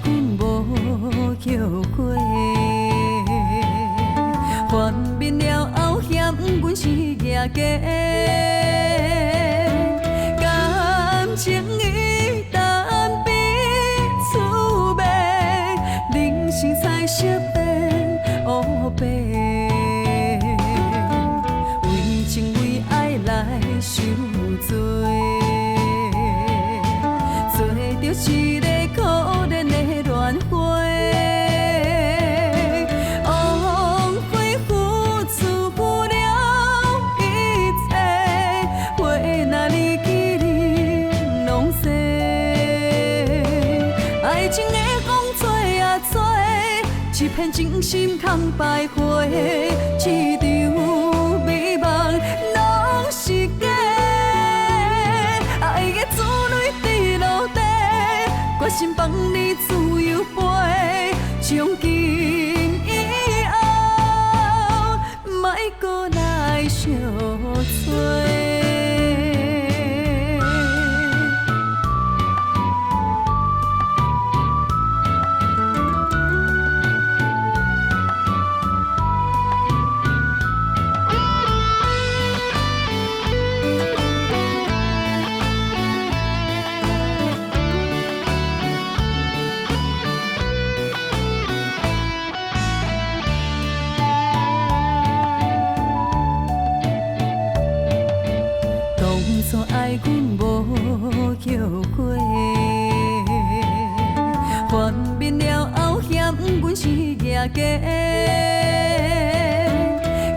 阮无后悔，幻灭了后嫌阮是野鸡，感情已淡彼此味，人生彩色变乌白，为情为爱来受罪。着一个可怜的乱花，枉费付出了一切，为那离去你拢逝。爱情的风吹啊吹，一片真心空白花，市场美梦拢是假。爱的滋蕊滴落地。决心放你自由飞，从今以后，莫搁来相催。爱阮无后悔，幻灭了后嫌阮是野鸡，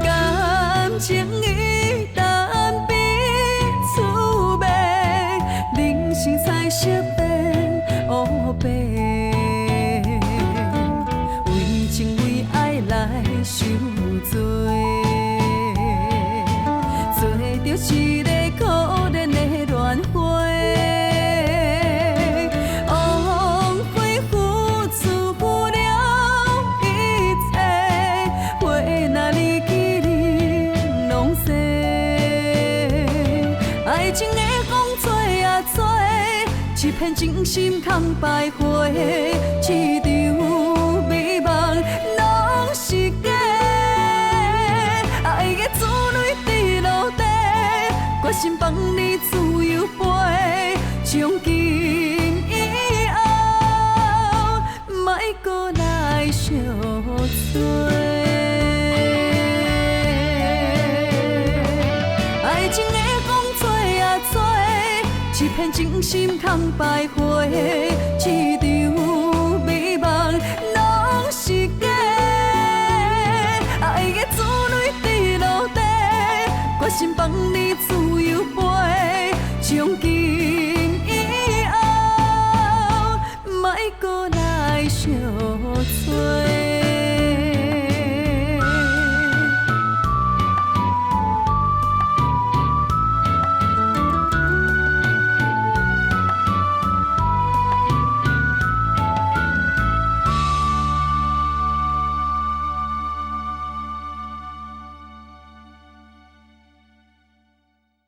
感情已淡彼此味，人生彩色变乌白，为情为爱来受罪，做着一个可怜的乱花，枉费付出了一切，为那离去你拢逝。爱情的风吹啊吹，一片真心空白花，市场美梦拢是假。爱的滋蕊滴落地。决心放你自由飞，从今以后，莫搁来相催。爱情的风吹啊吹，一片真心空白花，市场美梦拢是假。爱的滋蕊滴落地，决心放你自由飞，从今以后，莫搁来相催。